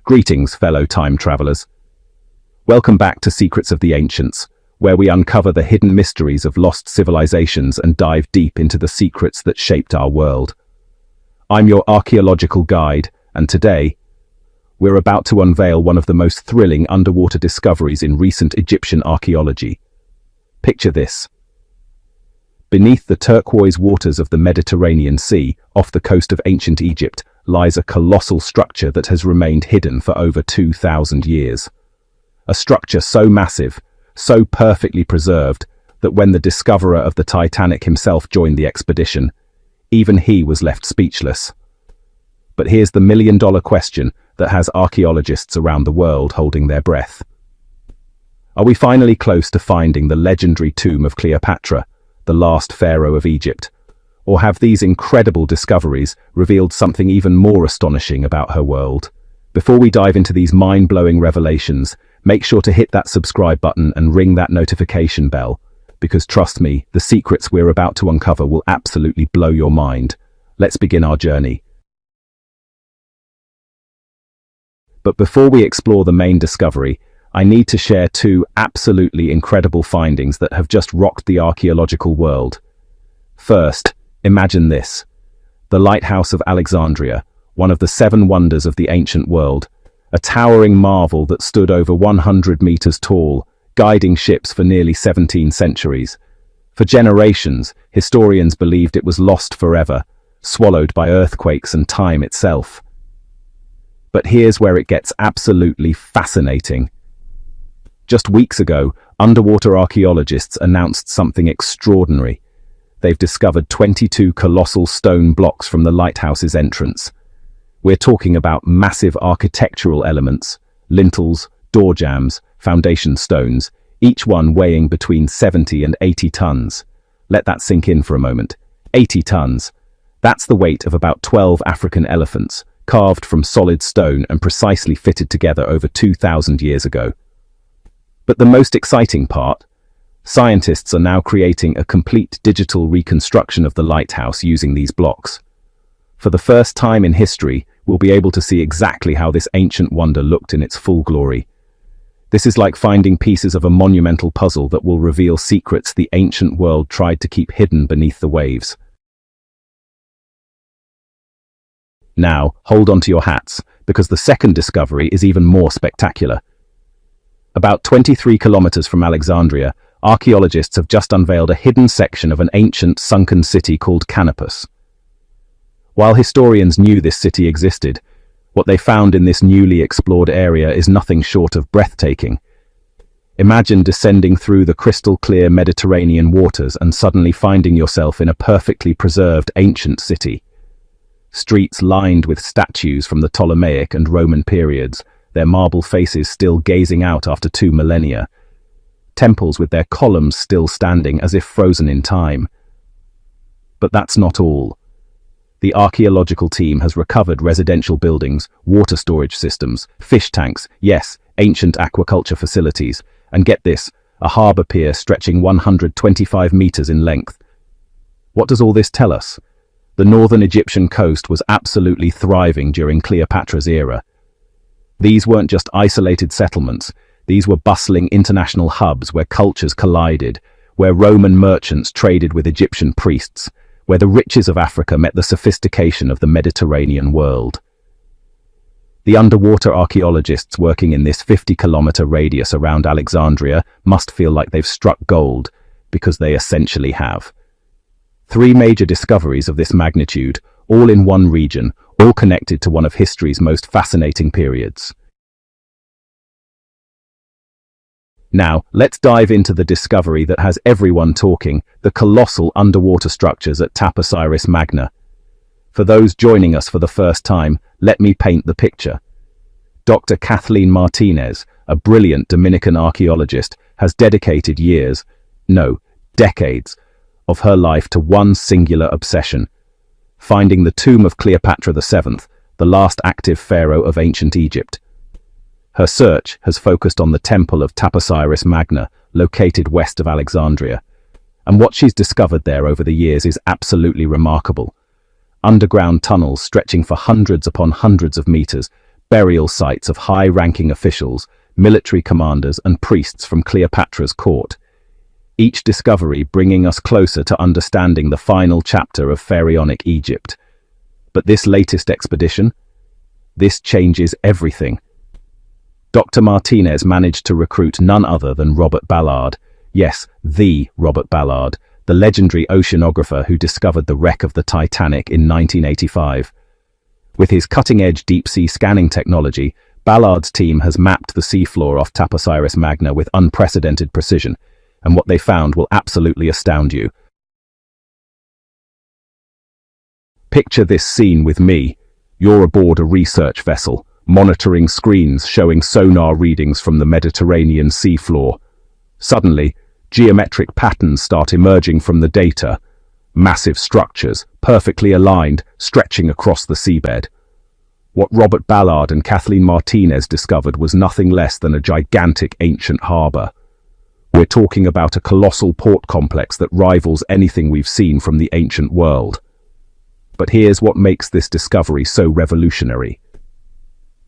Greetings, fellow time travelers. Welcome back to Secrets of the Ancients, where we uncover the hidden mysteries of lost civilizations and dive deep into the secrets that shaped our world. I'm your archaeological guide, and today, we're about to unveil one of the most thrilling underwater discoveries in recent Egyptian archaeology. Picture this. Beneath the turquoise waters of the Mediterranean Sea, off the coast of ancient Egypt, lies a colossal structure that has remained hidden for over 2,000 years. A structure so massive, so perfectly preserved, that when the discoverer of the Titanic himself joined the expedition, even he was left speechless. But here's the million-dollar question that has archaeologists around the world holding their breath. Are we finally close to finding the legendary tomb of Cleopatra, the last pharaoh of Egypt? Or have these incredible discoveries revealed something even more astonishing about her world? Before we dive into these mind-blowing revelations, make sure to hit that subscribe button and ring that notification bell, because trust me, the secrets we're about to uncover will absolutely blow your mind. Let's begin our journey. But before we explore the main discovery, I need to share two absolutely incredible findings that have just rocked the archaeological world. First, imagine this. The Lighthouse of Alexandria, one of the 7 wonders of the ancient world, a towering marvel that stood over 100 meters tall, guiding ships for nearly 17 centuries. For generations, historians believed it was lost forever, swallowed by earthquakes and time itself. But here's where it gets absolutely fascinating. Just weeks ago, underwater archaeologists announced something extraordinary. They've discovered 22 colossal stone blocks from the lighthouse's entrance. We're talking about massive architectural elements, lintels, door jambs, foundation stones, each one weighing between 70 and 80 tons. Let that sink in for a moment. 80 tons. That's the weight of about 12 African elephants, carved from solid stone and precisely fitted together over 2,000 years ago. But the most exciting part? Scientists are now creating a complete digital reconstruction of the lighthouse using these blocks. For the first time in history, we'll be able to see exactly how this ancient wonder looked in its full glory. This is like finding pieces of a monumental puzzle that will reveal secrets the ancient world tried to keep hidden beneath the waves. Now, hold on to your hats, because the second discovery is even more spectacular. About 23 kilometers from Alexandria, archaeologists have just unveiled a hidden section of an ancient sunken city called Canopus. While historians knew this city existed, what they found in this newly explored area is nothing short of breathtaking. Imagine descending through the crystal-clear Mediterranean waters and suddenly finding yourself in a perfectly preserved ancient city. Streets lined with statues from the Ptolemaic and Roman periods, their marble faces still gazing out after 2 millennia. Temples with their columns still standing as if frozen in time. But that's not all. The archaeological team has recovered residential buildings, water storage systems, fish tanks, yes, ancient aquaculture facilities, and get this, a harbour pier stretching 125 meters in length. What does all this tell us? The northern Egyptian coast was absolutely thriving during Cleopatra's era. These weren't just isolated settlements, these were bustling international hubs where cultures collided, where Roman merchants traded with Egyptian priests, where the riches of Africa met the sophistication of the Mediterranean world. The underwater archaeologists working in this 50-kilometer radius around Alexandria must feel like they've struck gold, because they essentially have. 3 major discoveries of this magnitude, all in one region, all connected to one of history's most fascinating periods. Now, let's dive into the discovery that has everyone talking, the colossal underwater structures at Taposiris Magna. For those joining us for the first time, let me paint the picture. Dr. Kathleen Martinez, a brilliant Dominican archaeologist, has dedicated years, no, decades, of her life to one singular obsession: finding the tomb of Cleopatra VII, the last active pharaoh of ancient Egypt. Her search has focused on the temple of Taposiris Magna, located west of Alexandria. And what she's discovered there over the years is absolutely remarkable. Underground tunnels stretching for hundreds upon hundreds of meters, burial sites of high-ranking officials, military commanders, and priests from Cleopatra's court. Each discovery bringing us closer to understanding the final chapter of pharaonic Egypt. But this latest expedition? This changes everything. Dr. Martinez managed to recruit none other than Robert Ballard. Yes, the Robert Ballard, the legendary oceanographer who discovered the wreck of the Titanic in 1985. With his cutting-edge deep-sea scanning technology, Ballard's team has mapped the seafloor off Taposiris Magna with unprecedented precision, and what they found will absolutely astound you. Picture this scene with me. You're aboard a research vessel, monitoring screens showing sonar readings from the Mediterranean seafloor. Suddenly, geometric patterns start emerging from the data. Massive structures, perfectly aligned, stretching across the seabed. What Robert Ballard and Kathleen Martinez discovered was nothing less than a gigantic ancient harbour. We're talking about a colossal port complex that rivals anything we've seen from the ancient world. But here's what makes this discovery so revolutionary.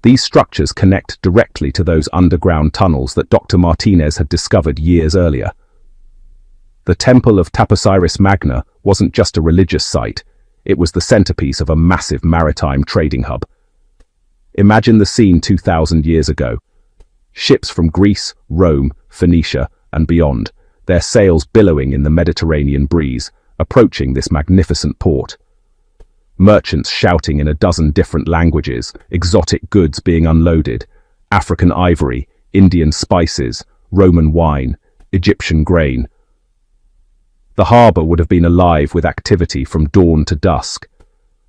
These structures connect directly to those underground tunnels that Dr. Martinez had discovered years earlier. The Temple of Taposiris Magna wasn't just a religious site, it was the centerpiece of a massive maritime trading hub. Imagine the scene 2,000 years ago. Ships from Greece, Rome, Phoenicia, and beyond, their sails billowing in the Mediterranean breeze, approaching this magnificent port. Merchants shouting in a dozen different languages, exotic goods being unloaded, African ivory, Indian spices, Roman wine, Egyptian grain. The harbour would have been alive with activity from dawn to dusk.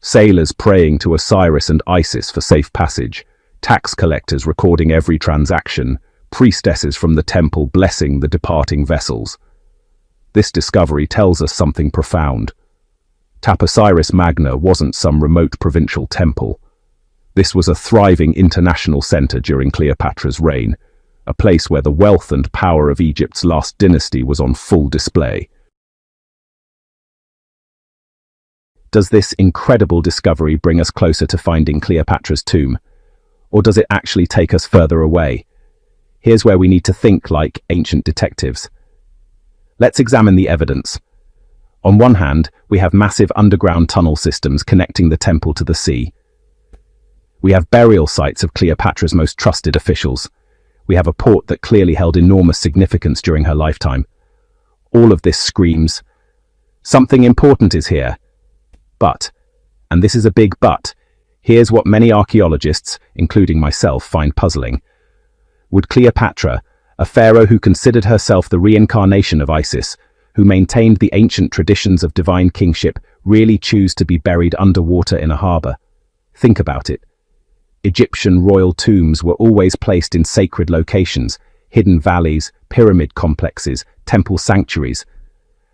Sailors praying to Osiris and Isis for safe passage, tax collectors recording every transaction, priestesses from the temple blessing the departing vessels. This discovery tells us something profound. Taposiris Magna wasn't some remote provincial temple. This was a thriving international centre during Cleopatra's reign, a place where the wealth and power of Egypt's last dynasty was on full display. Does this incredible discovery bring us closer to finding Cleopatra's tomb? Or does it actually take us further away? Here's where we need to think like ancient detectives. Let's examine the evidence. On one hand, we have massive underground tunnel systems connecting the temple to the sea. We have burial sites of Cleopatra's most trusted officials. We have a port that clearly held enormous significance during her lifetime. All of this screams, something important is here. But, and this is a big but, here's what many archaeologists, including myself, find puzzling. Would Cleopatra, a pharaoh who considered herself the reincarnation of Isis, who maintained the ancient traditions of divine kingship, really choose to be buried underwater in a harbour? Think about it. Egyptian royal tombs were always placed in sacred locations, hidden valleys, pyramid complexes, temple sanctuaries.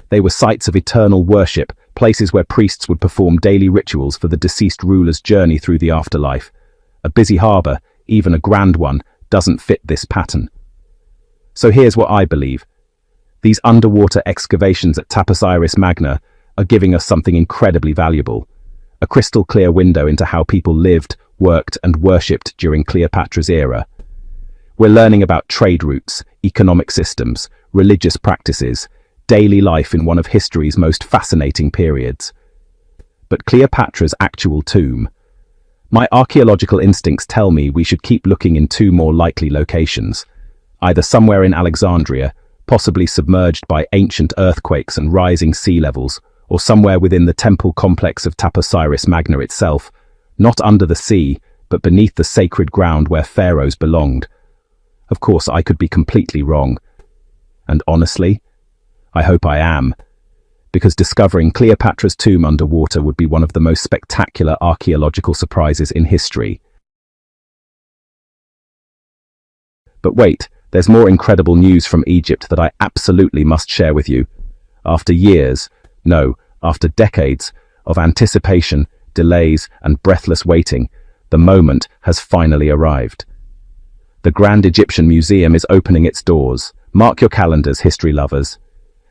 They were sites of eternal worship, places where priests would perform daily rituals for the deceased ruler's journey through the afterlife. A busy harbour, even a grand one, doesn't fit this pattern. So here's what I believe. These underwater excavations at Taposiris Magna are giving us something incredibly valuable. A crystal clear window into how people lived, worked, and worshipped during Cleopatra's era. We're learning about trade routes, economic systems, religious practices, daily life in one of history's most fascinating periods. But Cleopatra's actual tomb? My archaeological instincts tell me we should keep looking in two more likely locations, either somewhere in Alexandria, possibly submerged by ancient earthquakes and rising sea levels, or somewhere within the temple complex of Taposiris Magna itself, not under the sea, but beneath the sacred ground where pharaohs belonged. Of course, I could be completely wrong. And honestly, I hope I am, because discovering Cleopatra's tomb underwater would be one of the most spectacular archaeological surprises in history. But wait, there's more incredible news from Egypt that I absolutely must share with you. After years, no, after decades of anticipation, delays, and breathless waiting, the moment has finally arrived. The Grand Egyptian Museum is opening its doors. Mark your calendars, history lovers.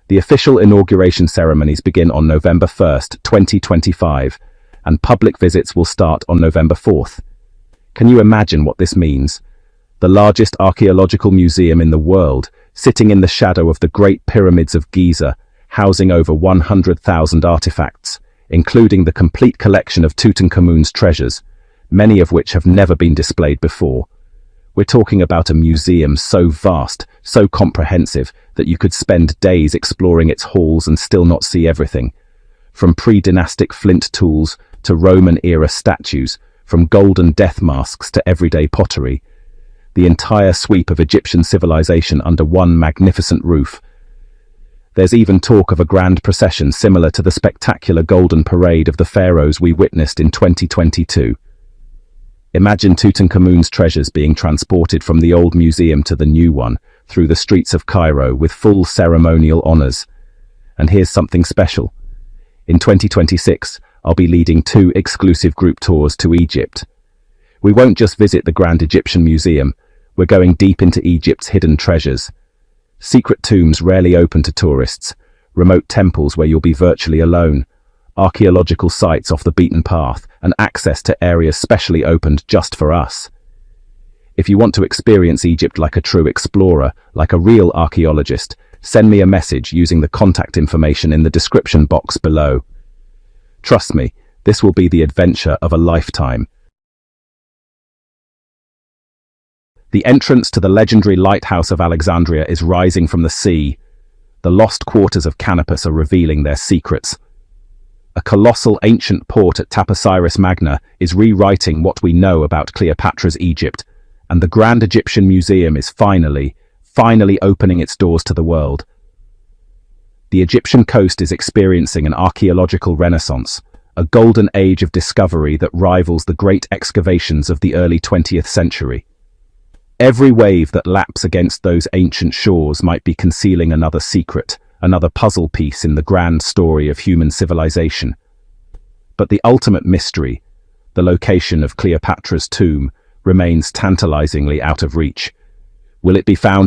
The official inauguration ceremonies begin on November 1st, 2025, and public visits will start on November 4th. Can you imagine what this means? The largest archaeological museum in the world, sitting in the shadow of the Great Pyramids of Giza, housing over 100,000 artifacts, including the complete collection of Tutankhamun's treasures, many of which have never been displayed before. We're talking about a museum so vast, so comprehensive, that you could spend days exploring its halls and still not see everything. From pre-dynastic flint tools to Roman-era statues, from golden death masks to everyday pottery, the entire sweep of Egyptian civilization under one magnificent roof. There's even talk of a grand procession similar to the spectacular golden parade of the pharaohs we witnessed in 2022. Imagine Tutankhamun's treasures being transported from the old museum to the new one, through the streets of Cairo with full ceremonial honors. And here's something special. In 2026, I'll be leading 2 exclusive group tours to Egypt. We won't just visit the Grand Egyptian Museum, we're going deep into Egypt's hidden treasures. Secret tombs rarely open to tourists, remote temples where you'll be virtually alone, archaeological sites off the beaten path, and access to areas specially opened just for us. If you want to experience Egypt like a true explorer, like a real archaeologist, send me a message using the contact information in the description box below. Trust me, this will be the adventure of a lifetime. The entrance to the legendary Lighthouse of Alexandria is rising from the sea. The lost quarters of Canopus are revealing their secrets. A colossal ancient port at Taposiris Magna is rewriting what we know about Cleopatra's Egypt, and the Grand Egyptian Museum is finally opening its doors to the world. The Egyptian coast is experiencing an archaeological renaissance, a golden age of discovery that rivals the great excavations of the early 20th century. Every wave that laps against those ancient shores might be concealing another secret, another puzzle piece in the grand story of human civilization. But the ultimate mystery, the location of Cleopatra's tomb, remains tantalizingly out of reach. Will it be found